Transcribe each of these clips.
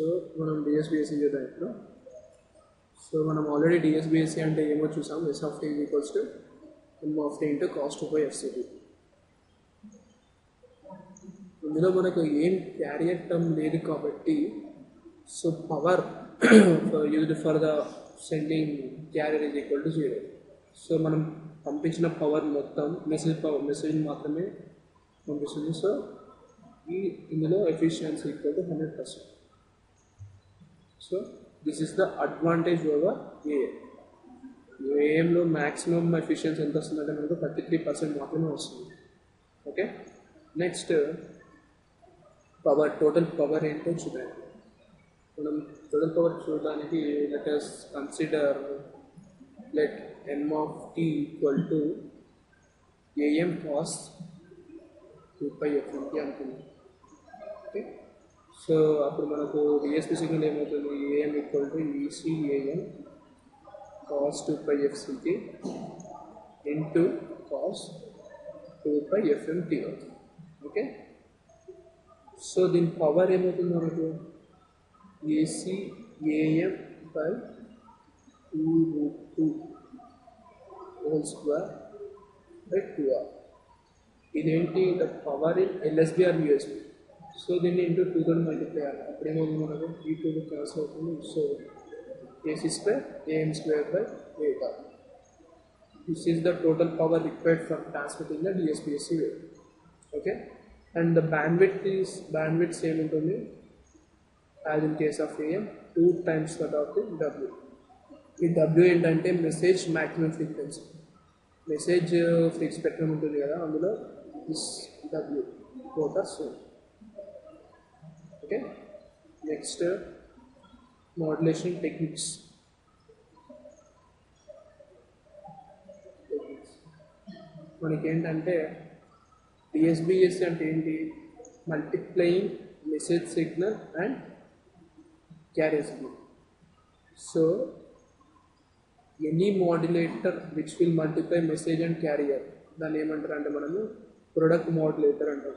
So మనం DSBSC చేద్దాం ఇప్పుడు. సో మనం ఆల్రెడీ డిఎస్బిఎస్సి అంటే ఏమో చూసాం. S of T equals to M of T into cos two pi FCT. ఇందులో మనకు ఏం క్యారియర్ టర్మ్ లేదు కాబట్టి so power used for the sending carrier is equal to 0. So మనం పంపించిన పవర్ మొత్తం మెసేజ్ మాత్రమే పంపిస్తుంది. సో ఇందులో efficiency equal to 100%. So this is the advantage over AM. ఏఎంలో మ్యాక్సిమం ఎఫిషియన్సీ ఎంత వస్తుందంటే మనకు 33% మాత్రమే వస్తుంది. Okay, next power, total power ఏంటో చూడండి. మనం టోటల్ పవర్ చూడడానికి let us consider let m of t equal to am cos 2π f అనుకుందాం. ఓకే, సో అప్పుడు మనకు డిఎస్పి సిగ్నల్ ఏమవుతుంది, am equal to EC am cos 2π fct into cos 2π fmt అవుతుంది. Okay, so దీని పవర్ ఏమవుతుంది మనకు AC AM by 2√2 whole square by 2r. ఇదేంటి, the power in LSB or USB. So దీన్ని into 2తో మల్టిప్లై చేయాలి. అప్పుడేమవుతుంది మనకు ఈ 2 క్యాన్సిల్ అవుతుంది. So AC square AM square by 8r. This is the total power required for transmitting the DSBSC wave. Okay, and the bandwidth same ఉంటుంది as in case of AM, 2 times that of the W. ఈ W ఏంటంటే message maximum frequency. Message spectrum ఉంటుంది కదా, అందులో this W కోటా సేమ్. Okay, next modulation techniques. మనకేంటంటే DSBSC అంటే ఏంటి, multiplying message signal and carrier signal. So any modulator which will multiply message and carrier, దాన్ని ఏమంటారు అంటే మనము ప్రొడక్ట్ మాడ్యులేటర్ అంటాం.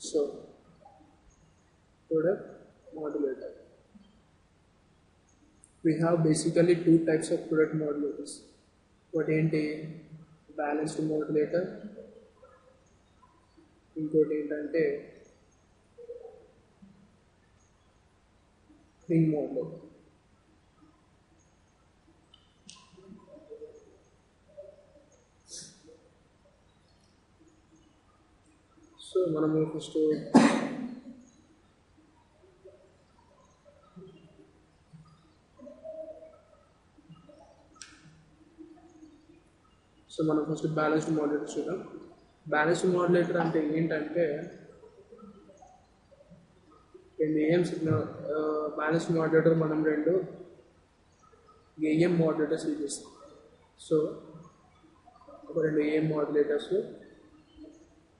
So product modulator, we have basically 2 types of product modulators. ఒకటి ఏంటి, బ్యాలెన్స్డ్ మాడ్యులేటర్, ఇంకోటి ఏంటంటే రింగ్ మాడ్యులేటర్. సో మనము ఫస్ట్ బ్యాలెన్స్డ్ మాడ్యులేటర్ చూద్దాం. బ్యాలెన్స్డ్ మాడ్యులేటర్ అంటే ఏంటంటే రెండు ఏఎం సిగ్నల్, బ్యాలెన్స్డ్ మాడ్యులేటర్ మనం 2 ఏఎం మాడ్యులేటర్స్ యూజ్ చేస్తాం. సో ఒక 2 ఏఎం మాడ్యులేటర్స్,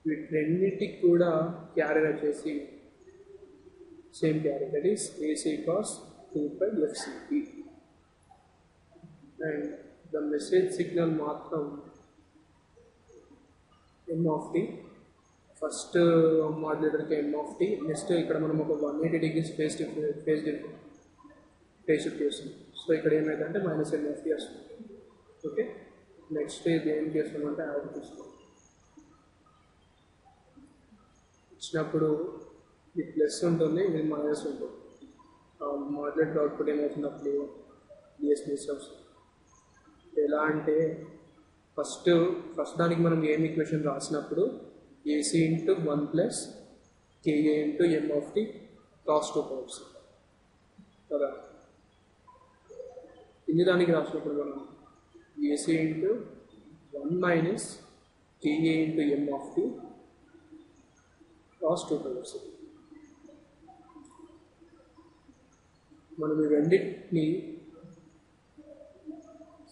వీటిన్నిటికి కూడా క్యారియర్ వచ్చేసి same carrier, that is AC cos 2π fct. And the message signal మాత్రం m of t. ఫస్ట్ మాడ్యులేటర్కి m of t. నెక్స్ట్ ఇక్కడ మనం ఒక 180 degrees ఫేజ్ షిఫ్ట్ చేస్తాం. సో ఇక్కడ ఏమైందంటే -m of t వస్తుంది. ఓకే, నెక్స్ట్ ఇది ఏం చేస్తామంటే యాడ్ చేస్తాం. ఇచ్చినప్పుడు ఇది ప్లస్ ఉంటుంది, ఇది మైనస్ ఉంటుంది. మాడ్యులేటర్ అవుట్పుట్ ఏమవుతుంది అప్పుడు డిఎస్పిఎస్సి వస్తుంది. ఎలా అంటే ఫస్ట్ దానికి మనం ఏం ఈక్వేషన్ రాసినప్పుడు AC into 1 + KA into M of T cos 2π కదా. ఇన్ని దానికి రాసినప్పుడు మనం AC into 1 - KA into M of T cos 2π. మనం ఈ రెండింటిని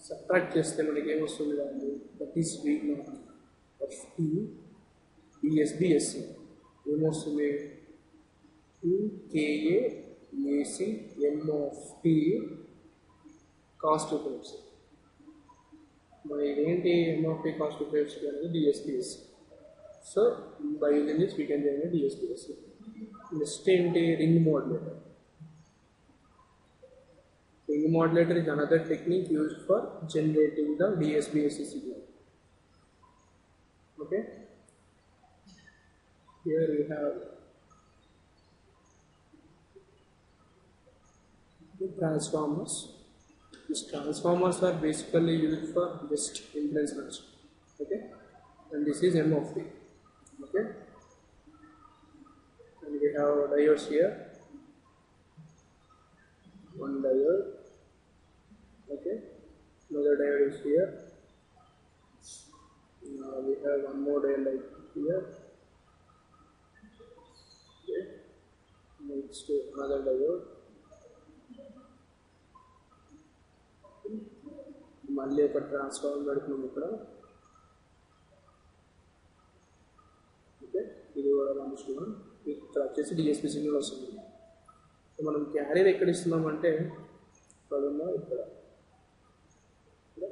సబ్ట్రాక్ట్ చేస్తే మనకి ఏమొస్తుంది కాదు, that is V0 of T DSBSC. ఏమొస్తుంది, 2KA AC M of T cos 2π. మరి ఇదేంటి M of T కాస్ 2π అనేది DSBSC. So by using this we can generate DSBSC. Next ఏంటి, ring modulator. Ring modulator is another technique used for generating the DSP-AC signal. Okay, here we have the transformers. These transformers are basically used for just impedance match. Okay, and this is M of T. Okay, and we have diodes here. One diode. Okay, another diode is here. We have one more diode like here. Okay, next another diode. మళ్ళీ ఒక transformer పెడుతున్నాం ఇక్కడ. Okay, ఇది కూడా అనుకున్నాం. ఇక్కడ వచ్చేసి DSP signal వస్తుంది. మనం క్యారియర్ ఎక్కడ ఇస్తున్నామంటే ఇక్కడ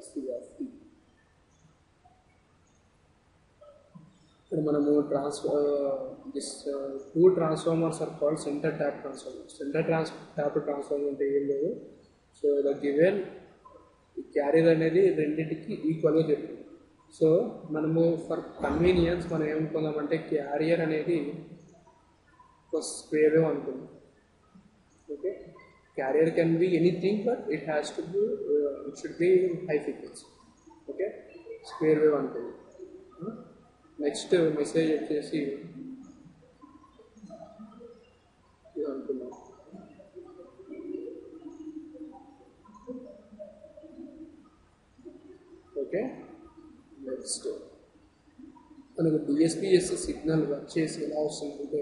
సిఆర్టీ. ఇక్కడ మనము two transformers are called centre tap transformer. Centre tap transformer అంటే ఏం లేదు. సో ద గివెన్ క్యారియర్ అనేది రెండింటికి ఈక్వల్గా జరుగుతుంది. సో మనము ఫర్ కన్వీనియన్స్ మనం ఏమనుకుందామంటే క్యారియర్ అనేది ఒక స్క్వేర్ వేవ్ అనుకుందాం. Okay, carrier can be anything but it has to be it should be high frequency. Okay, square wave అనుకుందాం. నెక్స్ట్ మెసేజ్ వచ్చేసి ఇది అనుకుందాం. ఓకే, నెక్స్ట్ మనకు డిఎస్పిఎస్సి సిగ్నల్ వచ్చేసి ఎలా వస్తుందంటే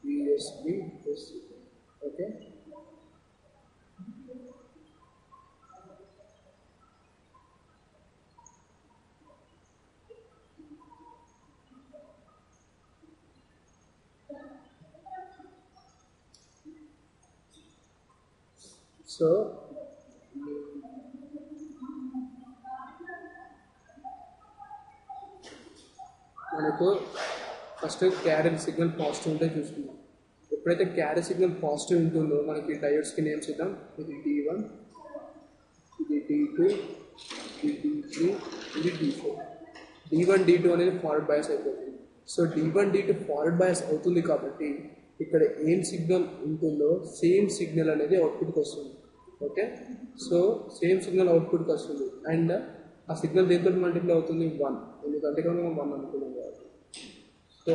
డిఎస్పిఎస్సి. ఓకే, సో మనకు ఫస్ట్ క్యారియర్ సిగ్నల్ పాజిటివ్ ఉంటే చూసుకుందాం. ఎప్పుడైతే క్యారియర్ సిగ్నల్ పాజిటివ్ ఉంటుందో మనకి డయోడ్స్కి నేమ్స్ ఇద్దాం. ఇది D1, ఇది D2, ఇది D3, ఇది D4. D1 D2 అనేది ఫార్వర్డ్ బయాస్ అయిపోతుంది. So D1 D2 forward bias అవుతుంది కాబట్టి ఇక్కడ ఏం సిగ్నల్ ఉంటుందో సేమ్ సిగ్నల్ అనేది అవుట్పుట్కి వస్తుంది. ఓకే, సో సేమ్ సిగ్నల్ అవుట్పుట్కి వస్తుంది. అండ్ ఆ సిగ్నల్ దేంతో మల్టిప్లై అవుతుంది? 1, ఎందుకంటే ఇక్కడ మనం 1 అనుకున్నాం కాబట్టి. సో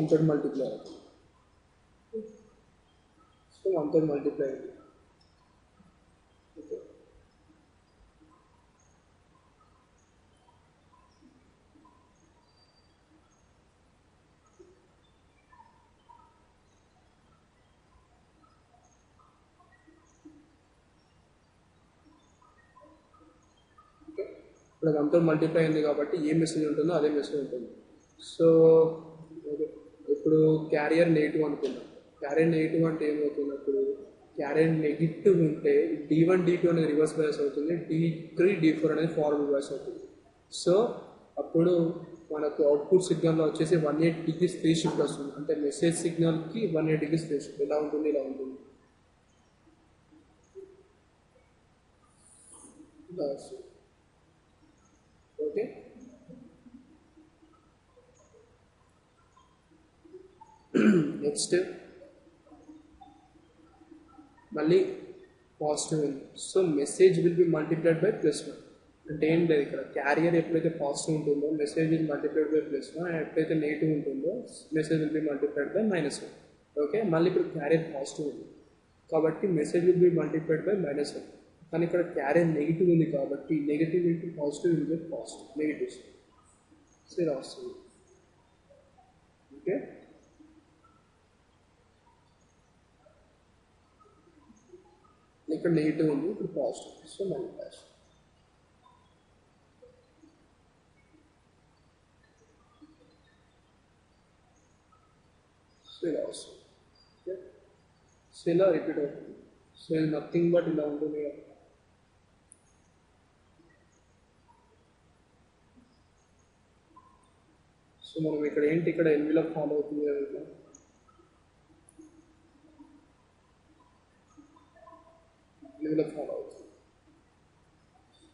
1 మల్టిప్లై అవుతుంది. సో 1 మల్టిప్లై అయింది. ఓకే, ఇప్పుడు 1 మల్టిప్లై అయింది కాబట్టి ఏ మెసేజ్ ఉంటుందో అదే మెసేజ్ ఉంటుంది. సో ఇప్పుడు క్యారియర్ నెగిటివ్ అనుకుందాం. క్యారియర్ నెగిటివ్ అంటే ఏమవుతుంది? అప్పుడు క్యారియర్ నెగిటివ్ ఉంటే D1 D2 అనేది రివర్స్ బయాస్ అవుతుంది, D3 D4 అనేది ఫార్వర్డ్ బయాస్ అవుతుంది. సో అప్పుడు మనకు అవుట్పుట్ సిగ్నల్లో వచ్చేసి 180 degrees ఫేజ్ షిఫ్ట్ వస్తుంది. అంటే మెసేజ్ సిగ్నల్కి 180 degrees ఫేజ్ షిఫ్ట్. ఎలా ఉంటుంది? ఇలా ఉంటుంది. ఇలా వస్తుంది. ఓకే, నెక్స్ట్ మళ్ళీ పాజిటివ్ ఉంది. So message will be multiplied by +1. అంటే ఏం లేదు, ఇక్కడ క్యారియర్ ఎప్పుడైతే పాజిటివ్ ఉంటుందో message will multiplied by +1, and ఎప్పుడైతే నెగిటివ్ ఉంటుందో message will be multiplied by -1. Okay, మళ్ళీ ఇప్పుడు క్యారియర్ పాజిటివ్ ఉంది కాబట్టి message will be multiplied by -1. కానీ ఇక్కడ క్యారియర్ నెగిటివ్ ఉంది కాబట్టి negative into positive will be positive, negatives. So ఇలా వస్తుంది. ఓకే, ఇక్కడ నెగిటివ్ ఉంది, ఇప్పుడు పాజిటివ్. సో మళ్ళీ పాజిటివ్. సో ఇలా వస్తుంది. ఓకే, సో ఇలా రిపీట్ అవుతుంది. సో ఇది నథింగ్ బట్ ఇలా ఉంటుంది. సో మనం ఇక్కడ ఏంటి, ఇక్కడ ఎన్విలాప్ ఫాలో అవుతుంది కదా. ఇందులో ఫాలో అవుతుంది.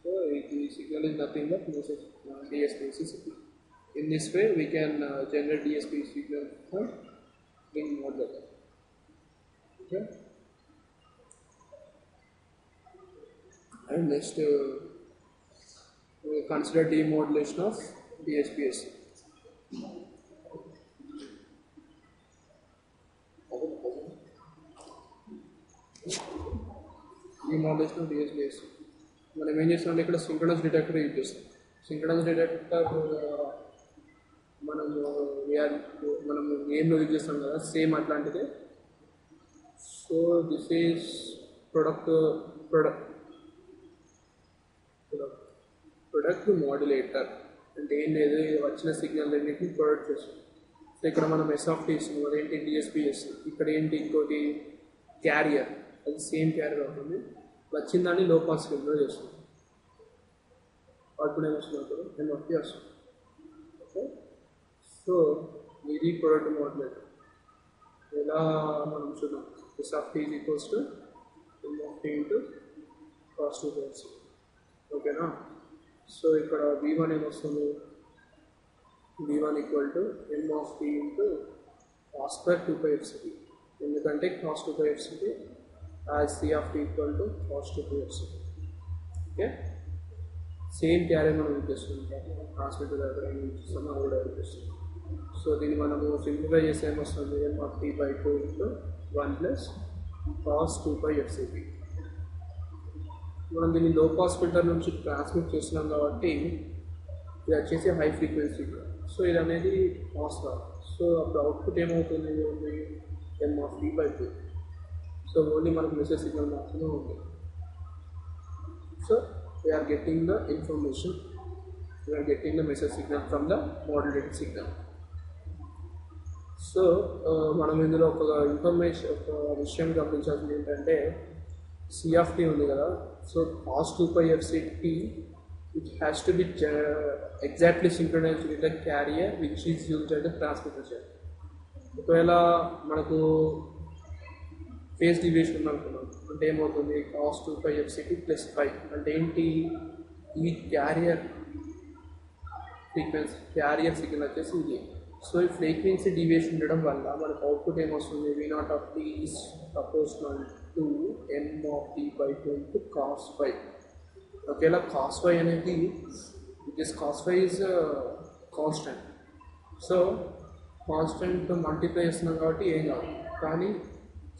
So the signal is nothing but message DSP signal. In this way we can generate DSP signal from ring modulator. Okay. And next we will consider demodulation of DSPS. Demodulation of DSPS. మనం ఏం చేస్తామంటే ఇక్కడ synchronous detector use చేస్తాం. Synchronous detector మనం గేమ్లో use చేస్తాం కదా, same అట్లాంటిదే. So this is product modulator అంటే ఏం లేదు, వచ్చిన సిగ్నల్ అన్నింటినీ ప్రొడక్ట్ చేస్తాం. సో ఇక్కడ మనం ఎస్ఆఫ్టీ ఇస్తున్నాం, అదేంటి డిఎస్పిఎస్. ఇక్కడ ఏంటి ఇంకోటి క్యారియర్, అది సేమ్ క్యారియర్ అవుతుంది. వచ్చిన దాన్ని లో పాస్ ఫిల్టర్ చేస్తాం. అవుట్పుట్ ఏమొస్తున్నప్పుడు ఎంఎఫ్టీ వస్తుంది. ఓకే. సో ఇది ప్రొడక్ట్ మాడ్యులేటర్. ఎలా మనం చూద్దాం, S of T is equals to MFT into cos two pi. ఓకేనా. సో ఇక్కడ V1 ఏమొస్తుంది, V1 equal to MFT into cos square 2πfct. ఎందుకంటే cos 2πfct as C of t equal to cos 2πfct. Okay. Same carrier మనం use చేస్తుంటాం, transmitter దగ్గర use చేస్తాం, అది కూడా యూజ్ చేస్తాం. సో దీన్ని మనము సింప్లిఫై చేస్తే ఏమొస్తుంది, M/T/2 into 1 plus cos 2πfct. మనం దీన్ని లో పాస్ ఫిల్టర్ నుంచి ట్రాన్స్మిట్ చేస్తున్నాం కాబట్టి ఇది వచ్చేసి హై ఫ్రీక్వెన్సీ. సో ఇది అనేది పాస్ కాదు. సో అప్పుడు అవుట్పుట్ ఏమవుతుంది, ఓన్లీ M/T/2. సో ఓన్లీ మనకు మెసేజ్ సిగ్నల్ మాత్రమే ఉంది. So we're getting the information, we're getting the message signal from the modulated signal. So మనం ఇందులో ఒక విషయం గమనించాల్సింది ఏంటంటే, C(t) ఉంది కదా. So cos 2πfct it has to be exactly synchronized with the carrier which is used at the transmitter side. ఒకవేళ మనకు ఫేస్ డివియేషన్ ఉందనుకున్నాం అంటే ఏమవుతుంది, cos 2πfct ప్లస్ 5 అంటే ఏంటి, ఈ క్యారియర్ ఫ్రీక్వెన్సీ క్యారియర్ సిగ్నల్ వచ్చేసి ఇది. సో ఈ ఫ్రీక్వెన్సీ డివియేషన్ ఉండడం వల్ల మనకు అవుట్పుట్ ఏమొస్తుంది, V0(t) is proportional to M/T/2 into cos 5. ఒకేలా cos 5 అనేది cos 5 is constant. So constant multiply చేస్తున్నాం కాబట్టి ఏం కాదు. కానీ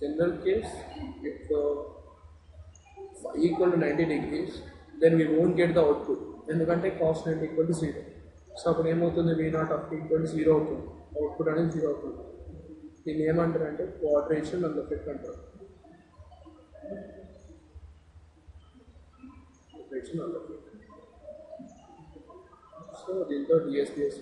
general case if equal to 90 degrees then we won't get the output, ఎందుకంటే cos 90 equal to 0. సో అప్పుడు ఏమవుతుంది, V0(t) equal to 0 అవుతుంది, అవుట్పుట్ అనేది 0 అవుతుంది. దీన్ని ఏమంటారంటే క్వాడ్రేచర్ అండ్ ఎఫెక్ట్ అంటారు. సో దీంతో డిఎస్పిఎస్